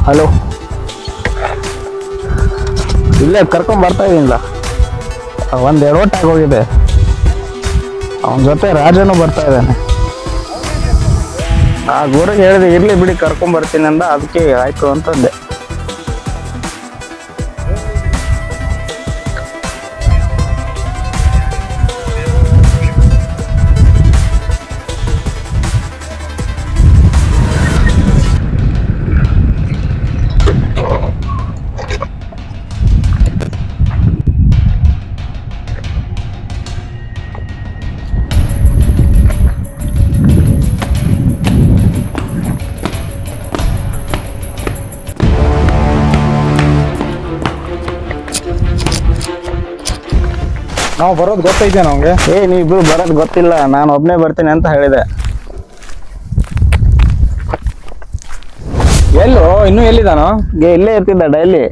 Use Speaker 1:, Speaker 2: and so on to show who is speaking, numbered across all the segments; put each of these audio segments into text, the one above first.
Speaker 1: Hello, ಇಲ್ಲೇ ಕರ್ಕೊಂಡ್ ಬರ್ತಾ ಇದೀನಿಲ್ಲ, ಒಂದ್ ಎಡವಟ್ಟು ಆಗೋಗಿದೆ. ಅವನ ಜೊತೆ ರಾಜನು ಬರ್ತಾ ಇದ್ದಾನೆ. ಆ ಗೋರಿಗೆ ಹೇಳಿದೆ ಇರ್ಲಿ ಬಿಡಿ ಕರ್ಕೊಂಡ್ ಬರ್ತೀನಿ ಅಂದ, ಅದಕ್ಕೆ ಆಯ್ತು ಅಂತಂದೆ.
Speaker 2: ನಾವು ಬರೋದು ಗೊತ್ತೈತೆ ನಮ್ಗೆ.
Speaker 1: ನೀವಿಬ್ರು ಬರೋದು ಗೊತ್ತಿಲ್ಲ, ನಾನು ಒಬ್ನೇ ಬರ್ತೀನಿ ಅಂತ ಹೇಳಿದೆ.
Speaker 2: ಎಲ್ಲೋ ಇನ್ನೂ ಎಲ್ಲಿದಾನೋ?
Speaker 1: ಇಲ್ಲೇ ಇರ್ತಿದ್ದ ಡೈಲಿ.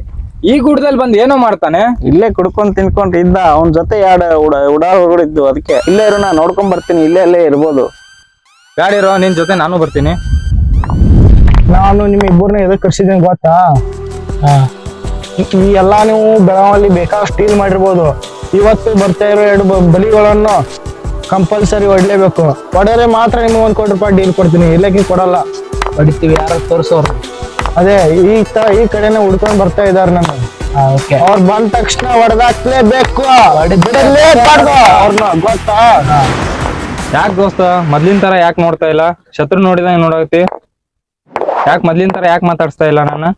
Speaker 2: ಈ ಗುಡ್ಡದಲ್ಲಿ ಬಂದು ಏನೋ ಮಾಡ್ತಾನೆ.
Speaker 1: ಇಲ್ಲೇ ಕುಡ್ಕೊಂಡ್ ತಿನ್ಕೊಂಡ್ ಇದ್ದ. ಅವನ ಜೊತೆ ಉಡಾಳಿದ್ದು, ಅದಕ್ಕೆ ಇಲ್ಲೇ ಇರು, ನಾ ನೋಡ್ಕೊಂಡ್ ಬರ್ತೀನಿ. ಇಲ್ಲೇ ಇರ್ಬೋದು.
Speaker 2: ಗಾಡಿ ಇರೋ, ನಿನ್ ಜೊತೆ ನಾನು ಬರ್ತೀನಿ.
Speaker 3: ನಾನು ನಿಮ್ ಇಬ್ಬರನ್ನ ಎದಕ್ ಕರ್ಸಿದ್ದೀನಿ ಗೊತ್ತಾ? ಈ ಎಲ್ಲಾ ನೀವು ಬೆಳಗಾವಲ್ಲಿ ಬೇಕಾದ ಸ್ಟೀಲ್ ಮಾಡಿರ್ಬೋದು. ಇವತ್ತು ಬರ್ತಾ ಇರೋ 2 ಬಲಿಗಳನ್ನು ಕಂಪಲ್ಸರಿ ಹೊಡ್ಲೇಬೇಕು. ಹೊಡೆದ್ರೆ ಮಾತ್ರ ನಿಮ್ಗೆ 1 ಕೋಟಿ ರೂಪಾಯಿ ಡೀಲ್ ಕೊಡ್ತೀನಿ, ಇಲ್ಲಕ್ಕೆ ಕೊಡಲ್ಲ.
Speaker 4: ಹೊಡಿತೀವಿ, ಯಾರು ತೋರಿಸೋರು.
Speaker 3: ಅದೇ ಈ ಕಡೆನೆ ಹುಡ್ಕೊಂಡ್ ಬರ್ತಾ ಇದಾರೆ. ನಾನು ಅವ್ರು ಬಂದ ತಕ್ಷಣ ಹೊಡೆದಾಕ್ಲೇಬೇಕು, ಅವ್ರನ್ನ ಗೊತ್ತಾ?
Speaker 2: ಯಾಕೆ ದೋಸ್ತ ಮೊದ್ಲಿನ ತರ ಯಾಕೆ ನೋಡ್ತಾ ಇಲ್ಲ? ಶತ್ರು ನೋಡಿದಂಗ ನೋಡಾಕತಿ. ಯಾಕೆ ಮೊದ್ಲಿನ ತರ ಯಾಕೆ ಮಾತಾಡ್ಸ್ತಾ ಇಲ್ಲ? ನಾನು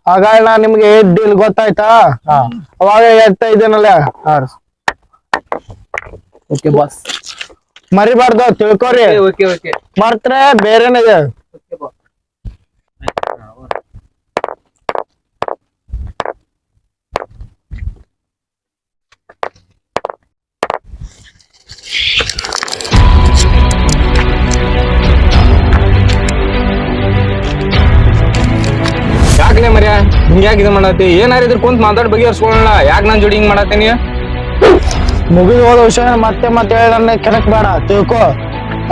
Speaker 3: ಹಾಗಾಗಿ ನಾ ನಿಮ್ಗೆ ಡೀಲ್ ಗೊತ್ತಾಯ್ತಾ? ಅವಾಗ ಹೇಳ್ತಾ ಇದ್ದೇನಲ್ಲ,
Speaker 4: ಓಕೆ ಬಾಸ್,
Speaker 3: ಮರಿಬಾರ್ದು, ತಿಳ್ಕೊರಿ. ಮರ್ತ್ರೆ ಬೇರೆನಿದೆ.
Speaker 2: ಯಾಕಲೇ ಮರ್ಯಾ ಹಿಂಗ್ಯಾಕೆ ಇದು ಮಾಡತ್ತಿ? ಏನಾರಿದ್ರು ಕುಂತ್ ಮಾತಾಡ್ ಬಗೆಹರಿಸ್ಕೊಳ್ಳೋಣ. ಯಾಕೆ ನಾನ್ ಜೋಡಿ ಹಿಂಗ್ ಮಾಡತ್ತೀನಿ?
Speaker 3: ಮುಗಿದು ಹೋದ ವಿಷಯ ಮತ್ತೆ ಹೇಳ ಕೆನಕ್ ಬೇಡ, ತಿಳ್ಕೊ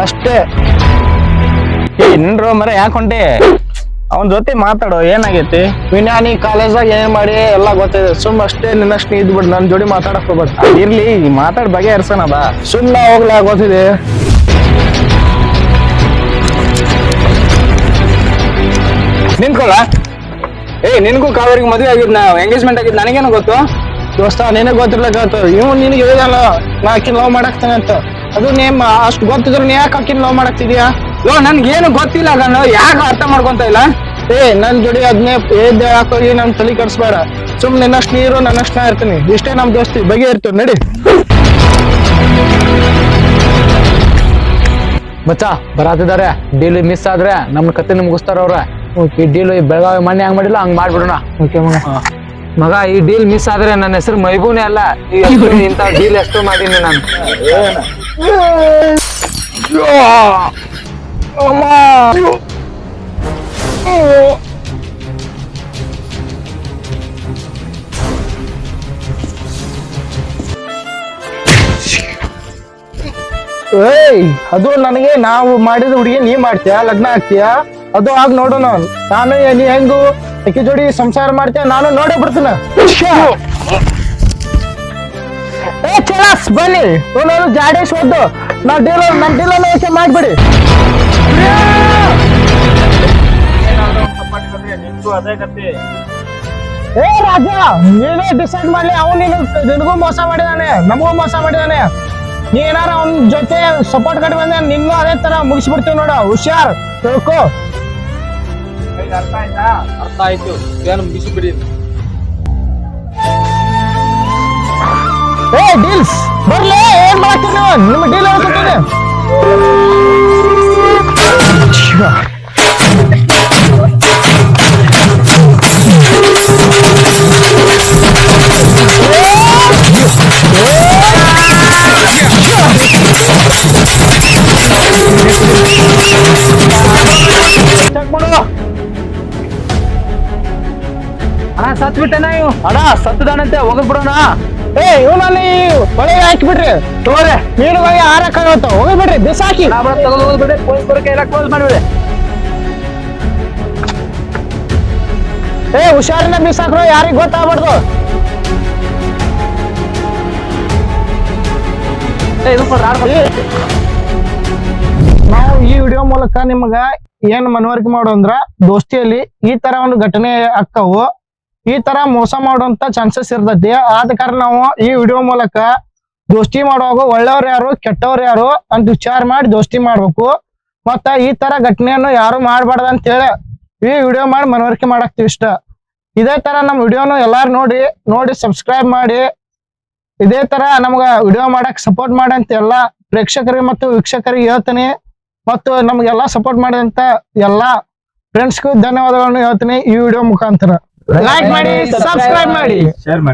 Speaker 3: ಅಷ್ಟೇ.
Speaker 1: ನಿನ್ರೋ ಮರ ಯಾಕೆ ಹೊಂಟಿ? ಅವನ ಜೊತೆ ಮಾತಾಡೋ, ಏನಾಗೈತಿ?
Speaker 3: ವಿನ್ಯಾನಿ ಕಾಲೇಜಾಗ ಏನ್ ಮಾಡಿ ಎಲ್ಲ ಗೊತ್ತಿದೆ. ಸುಮ್ ಅಷ್ಟೇ ನಿನ್ನಷ್ಟು ನೀ ಇದ್ಬಿಡ್, ನನ್ ಜೋಡಿ ಮಾತಾಡಕ್ ಹೋಗ್ಬೇಡ.
Speaker 1: ಇರ್ಲಿ, ಮಾತಾಡ್ ಬಗೆಹರ್ಸೋಣ ಬಾ.
Speaker 3: ಸುಮ್ಮನೆ ಹೋಗ್ಲಾ, ಗೊತ್ತಿದೆ.
Speaker 2: ನಿಂತ್ಕೊಳ್ಳ. ನಿನ್ಗೂ ಕಾವೇರಿಗೆ ಮದುವೆ ಆಗಿದ್, ಎಂಗೇಜ್ಮೆಂಟ್ ಆಗಿದ್ ನನಗೇನು ಗೊತ್ತು?
Speaker 3: ದೋಸ್ತ ನಿನಗ್ ಗೊತ್ತಿರ್ಲಕ್ಕ. ಇವ್ ನಿನಗೆ ಹೇಳಿದಲ್ಲ ನಾ ಆಕಿನ ಲವ್ ಮಾಡಾಕ್ತಾನೆ ಅಂತ. ಅದು ನೇಮ್ ಅಷ್ಟು ಗೊತ್ತಿದ್ರು ನೀ ಯಾಕೆ ಆಕಿನ ಲವ್ ಮಾಡಾಕ್ತಿದ್ಯಾ?
Speaker 2: ನನ್ಗೇನು ಗೊತ್ತಿಲ್ಲ, ನಾನು ಯಾಕೆ ಅರ್ಥ ಮಾಡ್ಕೊಂತ ಇಲ್ಲ?
Speaker 3: ನನ್ ಜೋಡಿ ಅದನ್ನೇ ಹಾಕೋಗಿ ನನ್ ತಲೆ ಕಟ್ಸ್ಬೇಡ. ಸುಮ್ ನಿನ್ನಷ್ಟು ನೀರು ನನ್ನಷ್ಟು ನಾ ಇರ್ತೀನಿ. ಇಷ್ಟೇ ನಮ್ ದೋಸ್ತಿ, ಬಗೆ ಇರ್ತೀವಿ ನಡಿ.
Speaker 4: ಮಚ್ಚ ಬರಾತಿದ್ದಾರೆ. ಡೀಲ್ ಮಿಸ್ ಆದ್ರೆ ನಮ್ ಕತೆ ಮುಗಿಸ್ತಾರ ಅವ್ರ. ಈ ಡೀಲ್ ಬೆಳಗಾವಿ ಮನೆ ಹಂಗ್ ಮಾಡಿಲ್ಲ, ಹಂಗ್ ಮಾಡ್ಬಿಡೋಣ. ಮಗ, ಈ ಡೀಲ್ ಮಿಸ್ ಆದ್ರೆ ನನ್ನ ಹೆಸರು ಮೈಬೂನೇ ಅಲ್ಲ. ಇಂತ ಡೀಲ್ ಎಷ್ಟು ಮಾಡೀನಿ ನಾನು.
Speaker 3: ಅದು ನನಗೆ ನಾವು ಮಾಡಿದ ಹುಡುಗಿ ನೀ ಮಾಡ್ತೀಯ, ಲಗ್ನ ಆಗ್ತೀಯ? ಅದು ಆಗ ನೋಡೋಣ. ನಾನು ನೀ ಹೆಂಗು ಅಕ್ಕಿ ಜೋಡಿ ಸಂಸಾರ ಮಾಡ್ತೀಯ, ನಾನು ನೋಡೇ ಬಿಡ್ತೀನ. ಬನ್ನಿ, ನಾನು ಜಾಡೇಶ್ ಹೋದ್ದು. ನಾವು ನನ್ನ ಡೀಲನ್ನು ಓಕೆ ಮಾಡ್ಬಿಡಿ. ರಾಜ, ನೀನೇ ಡಿಸೈಡ್ ಮಾಡ್ಲಿ. ಅವನು ನಿನಗೂ ಮೋಸ ಮಾಡಿದಾನೆ, ನಮಗೂ ಮೋಸ ಮಾಡಿದಾನೆ. ನೀ ಏನಾರ ಅವನ ಜೊತೆ ಸಪೋರ್ಟ್ ಕಟ್ಟಿ ಬಂದ್ರೆ ನಿನ್ನೂ ಅದೇ ತರ ಮುಗಿಸ್ಬಿಡ್ತೀವಿ ನೋಡ. ಹುಷಾರ್, ತಿಳ್ಕೊ.
Speaker 2: ಅರ್ಥ ಆಯ್ತು, ಏನು ಮುಗಿಸಿಬಿಡಿ.
Speaker 3: ಡೀಲ್ಸ್ ಬರ್ಲಿ, ಏನ್ ಮಾಡ್ತೀರಿ ನೀವು? ನಿಮ್ಮ ಡೀಲ್ ಹೇಳ್ಕೊತೀನಿ.
Speaker 4: ಸತ್ ಬಿಟ್ಟೆನ ಇವ್?
Speaker 3: ಅಣ್ಣ ಸತ್ತದಾನಂತೆ, ಹೋಗದ್ ಬಿಡೋಣ. ಇವನಲ್ಲಿ ಹೊಳೆಗೆ ಹಾಕಿಬಿಡ್ರಿ. ತಗೋರಿ, ಮೀನುಗಳಿಗೆ ಆರಕ್ಕ ಹೋಗದ್ ಬಿಡ್ರಿ, ಬಿಸಾಕಿ.
Speaker 4: ತಗೊಂಡ್ ಹೋಗ್ಬಿಡ್ರಿ, ಪೊಲೀಸ್ ಬರೋಕೆ ಎಲ್ಲ ಕ್ಲೋಸ್ ಮಾಡ್ಬಿಡಿ.
Speaker 3: ಹುಷಾರಿಂದ ಮಿಸ್ ಹಾಕ್ರು, ಯಾರಿಗ್ ಗೊತ್ತಾಗ್ಬಾರ್ದು. ನಾವು ಈ ವಿಡಿಯೋ ಮೂಲಕ ನಿಮಗ ಏನ್ ಮನವರಿಕೆ ಮಾಡೋ ಅಂದ್ರ ದೋಸ್ತಿಯಲ್ಲಿ ಈ ತರ ಒಂದು ಘಟನೆ ಆಗ್ತಾವು, ಈ ತರ ಮೋಸ ಮಾಡುವಂತ ಚಾನ್ಸಸ್ ಇರ್ತೈತಿ. ಆದ ಕಾರಣ ನಾವು ಈ ವಿಡಿಯೋ ಮೂಲಕ ದೋಸ್ತಿ ಮಾಡುವಾಗ ಒಳ್ಳೆಯವ್ರು ಯಾರು ಕೆಟ್ಟವ್ರು ಯಾರು ಅಂತ ವಿಚಾರ ಮಾಡಿ ದೋಸ್ತಿ ಮಾಡ್ಬೇಕು. ಮತ್ತ ಈ ತರ ಘಟನೆಯನ್ನು ಯಾರು ಮಾಡ್ಬಾರ್ದು ಅಂತ ಹೇಳಿ ಈ ವಿಡಿಯೋ ಮಾಡಿ ಮನವರಿಕೆ ಮಾಡಾಕ್ತಿವಿ ಇಷ್ಟ. ಇದೇ ತರ ನಮ್ಮ ವಿಡಿಯೋನು ಎಲ್ಲಾರು ನೋಡಿ ಸಬ್ಸ್ಕ್ರೈಬ್ ಮಾಡಿ ಇದೇ ತರ ನಮ್ಗ ವಿಡಿಯೋ ಮಾಡಕ್ ಸಪೋರ್ಟ್ ಮಾಡಿ ಅಂತ ಎಲ್ಲಾ ಪ್ರೇಕ್ಷಕರಿಗೆ ಮತ್ತು ವೀಕ್ಷಕರಿಗೆ ಹೇಳ್ತೀನಿ. ಮತ್ತು ನಮ್ಗೆಲ್ಲಾ ಸಪೋರ್ಟ್ ಮಾಡಿದಂತ ಎಲ್ಲಾ ಫ್ರೆಂಡ್ಸ್ಗೂ ಧನ್ಯವಾದಗಳನ್ನು ಹೇಳ್ತೀನಿ ಈ ವಿಡಿಯೋ ಮುಖಾಂತರ. ಲೈಕ್ ಮಾಡಿ, ಸಬ್ಸ್ಕ್ರೈಬ್ ಮಾಡಿ.
Speaker 2: ಶೇರ್ ಮಾಡಿ.